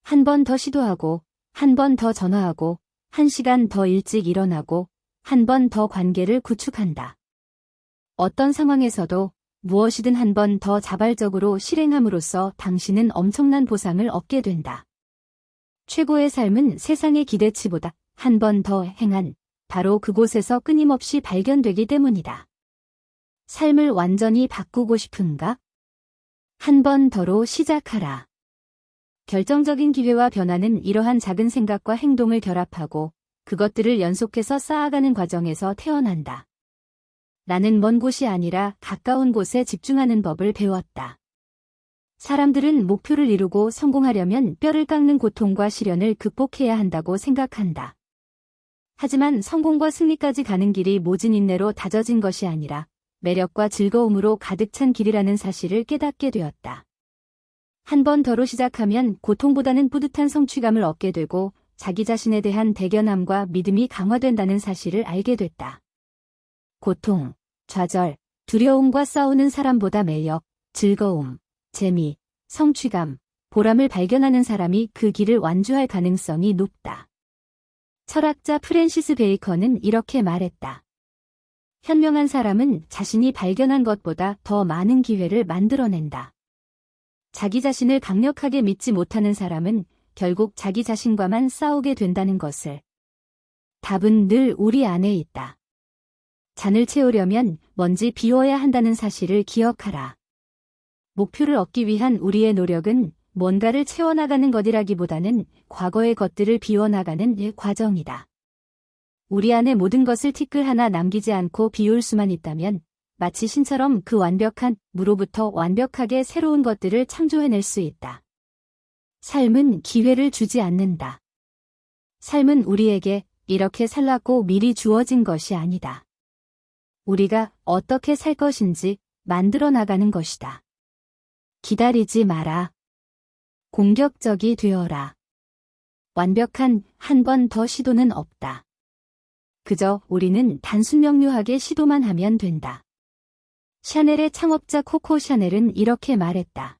한 번 더 시도하고, 한 번 더 전화하고, 1시간 더 일찍 일어나고, 한 번 더 관계를 구축한다. 어떤 상황에서도 무엇이든 한 번 더 자발적으로 실행함으로써 당신은 엄청난 보상을 얻게 된다. 최고의 삶은 세상의 기대치보다 한 번 더 행한 바로 그곳에서 끊임없이 발견되기 때문이다. 삶을 완전히 바꾸고 싶은가? 한 번 더로 시작하라. 결정적인 기회와 변화는 이러한 작은 생각과 행동을 결합하고 그것들을 연속해서 쌓아가는 과정에서 태어난다. 나는 먼 곳이 아니라 가까운 곳에 집중하는 법을 배웠다. 사람들은 목표를 이루고 성공하려면 뼈를 깎는 고통과 시련을 극복해야 한다고 생각한다. 하지만 성공과 승리까지 가는 길이 모진 인내로 다져진 것이 아니라 매력과 즐거움으로 가득 찬 길이라는 사실을 깨닫게 되었다. 한 번 더로 시작하면 고통보다는 뿌듯한 성취감을 얻게 되고 자기 자신에 대한 대견함과 믿음이 강화된다는 사실을 알게 됐다. 고통, 좌절, 두려움과 싸우는 사람보다 매력, 즐거움, 재미, 성취감, 보람을 발견하는 사람이 그 길을 완주할 가능성이 높다. 철학자 프랜시스 베이컨은 이렇게 말했다. 현명한 사람은 자신이 발견한 것보다 더 많은 기회를 만들어낸다. 자기 자신을 강력하게 믿지 못하는 사람은 결국 자기 자신과만 싸우게 된다는 것을. 답은 늘 우리 안에 있다. 잔을 채우려면 먼지 비워야 한다는 사실을 기억하라. 목표를 얻기 위한 우리의 노력은 뭔가를 채워나가는 것이라기보다는 과거의 것들을 비워나가는 과정이다. 우리 안에 모든 것을 티끌 하나 남기지 않고 비울 수만 있다면 마치 신처럼 그 완벽한 무로부터 완벽하게 새로운 것들을 창조해낼 수 있다. 삶은 기회를 주지 않는다. 삶은 우리에게 이렇게 살라고 미리 주어진 것이 아니다. 우리가 어떻게 살 것인지 만들어 나가는 것이다. 기다리지 마라. 공격적이 되어라. 완벽한 한 번 더 시도는 없다. 그저 우리는 단순 명료하게 시도만 하면 된다. 샤넬의 창업자 코코 샤넬은 이렇게 말했다.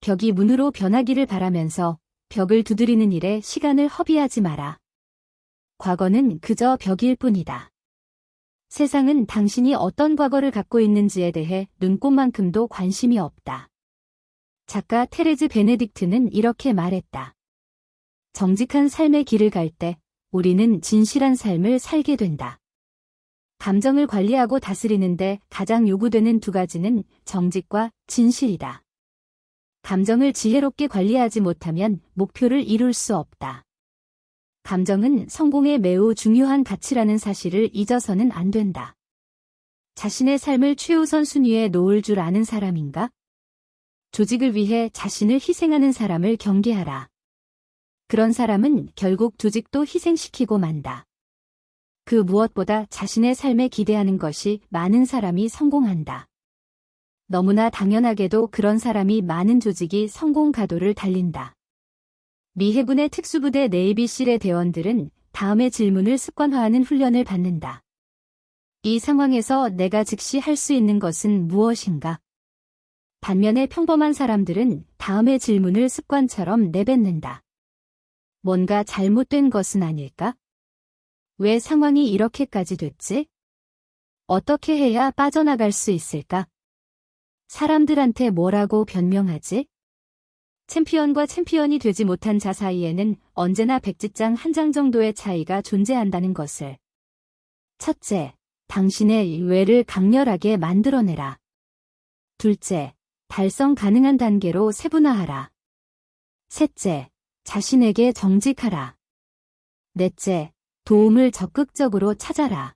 벽이 문으로 변하기를 바라면서 벽을 두드리는 일에 시간을 허비하지 마라. 과거는 그저 벽일 뿐이다. 세상은 당신이 어떤 과거를 갖고 있는지에 대해 눈꼽만큼도 관심이 없다. 작가 테레즈 베네딕트는 이렇게 말했다. 정직한 삶의 길을 갈 때 우리는 진실한 삶을 살게 된다. 감정을 관리하고 다스리는데 가장 요구되는 두 가지는 정직과 진실이다. 감정을 지혜롭게 관리하지 못하면 목표를 이룰 수 없다. 감정은 성공에 매우 중요한 가치라는 사실을 잊어서는 안 된다. 자신의 삶을 최우선 순위에 놓을 줄 아는 사람인가? 조직을 위해 자신을 희생하는 사람을 경계하라. 그런 사람은 결국 조직도 희생시키고 만다. 그 무엇보다 자신의 삶에 기대하는 것이 많은 사람이 성공한다. 너무나 당연하게도 그런 사람이 많은 조직이 성공 가도를 달린다. 미 해군의 특수부대 네이비실의 대원들은 다음의 질문을 습관화하는 훈련을 받는다. 이 상황에서 내가 즉시 할 수 있는 것은 무엇인가? 반면에 평범한 사람들은 다음의 질문을 습관처럼 내뱉는다. 뭔가 잘못된 것은 아닐까? 왜 상황이 이렇게까지 됐지? 어떻게 해야 빠져나갈 수 있을까? 사람들한테 뭐라고 변명하지? 챔피언과 챔피언이 되지 못한 자 사이에는 언제나 백지장 한 장 정도의 차이가 존재한다는 것을. 첫째, 당신의 외를 강렬하게 만들어내라. 둘째, 달성 가능한 단계로 세분화하라. 셋째, 자신에게 정직하라. 넷째, 도움을 적극적으로 찾아라.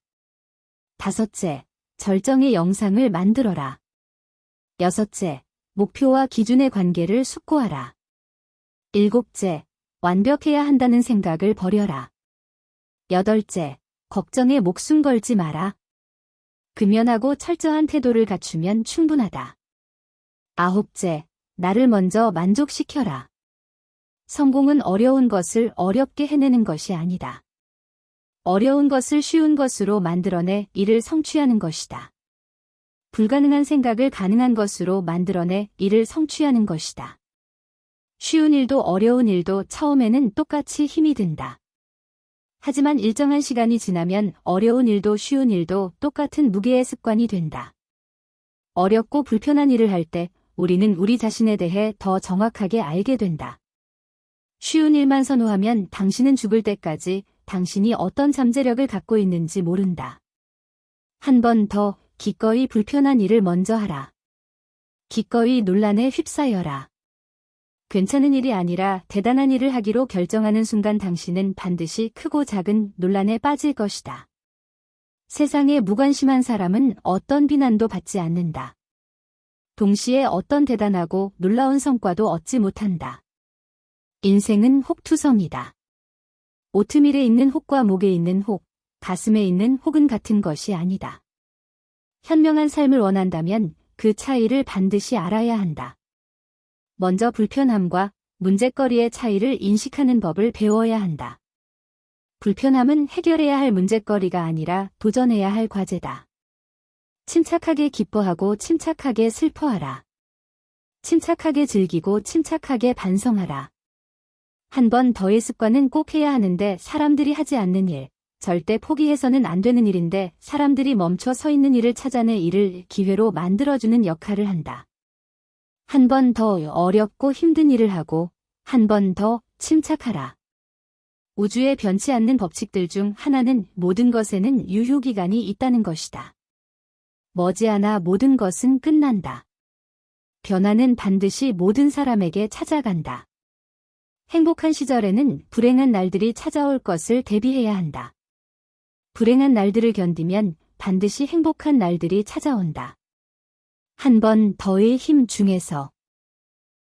다섯째, 절정의 영상을 만들어라. 여섯째, 목표와 기준의 관계를 숙고하라. 일곱째, 완벽해야 한다는 생각을 버려라. 여덟째, 걱정에 목숨 걸지 마라. 근면하고 철저한 태도를 갖추면 충분하다. 아홉째, 나를 먼저 만족시켜라. 성공은 어려운 것을 어렵게 해내는 것이 아니다. 어려운 것을 쉬운 것으로 만들어내 이를 성취하는 것이다. 불가능한 생각을 가능한 것으로 만들어내 이를 성취하는 것이다. 쉬운 일도 어려운 일도 처음에는 똑같이 힘이 든다. 하지만 일정한 시간이 지나면 어려운 일도 쉬운 일도 똑같은 무게의 습관이 된다. 어렵고 불편한 일을 할 때 우리는 우리 자신에 대해 더 정확하게 알게 된다. 쉬운 일만 선호하면 당신은 죽을 때까지 당신이 어떤 잠재력을 갖고 있는지 모른다. 한 번 더 기꺼이 불편한 일을 먼저 하라. 기꺼이 논란에 휩싸여라. 괜찮은 일이 아니라 대단한 일을 하기로 결정하는 순간 당신은 반드시 크고 작은 논란에 빠질 것이다. 세상에 무관심한 사람은 어떤 비난도 받지 않는다. 동시에 어떤 대단하고 놀라운 성과도 얻지 못한다. 인생은 혹투성이다. 오트밀에 있는 혹과 목에 있는 혹, 가슴에 있는 혹은 같은 것이 아니다. 현명한 삶을 원한다면 그 차이를 반드시 알아야 한다. 먼저 불편함과 문제거리의 차이를 인식하는 법을 배워야 한다. 불편함은 해결해야 할 문제거리가 아니라 도전해야 할 과제다. 침착하게 기뻐하고 침착하게 슬퍼하라. 침착하게 즐기고 침착하게 반성하라. 한 번 더의 습관은 꼭 해야 하는데 사람들이 하지 않는 일, 절대 포기해서는 안 되는 일인데 사람들이 멈춰 서 있는 일을 찾아내 일을 기회로 만들어주는 역할을 한다. 한 번 더 어렵고 힘든 일을 하고 한 번 더 침착하라. 우주에 변치 않는 법칙들 중 하나는 모든 것에는 유효기간이 있다는 것이다. 머지않아 모든 것은 끝난다. 변화는 반드시 모든 사람에게 찾아간다. 행복한 시절에는 불행한 날들이 찾아올 것을 대비해야 한다. 불행한 날들을 견디면 반드시 행복한 날들이 찾아온다. 한 번 더의 힘 중에서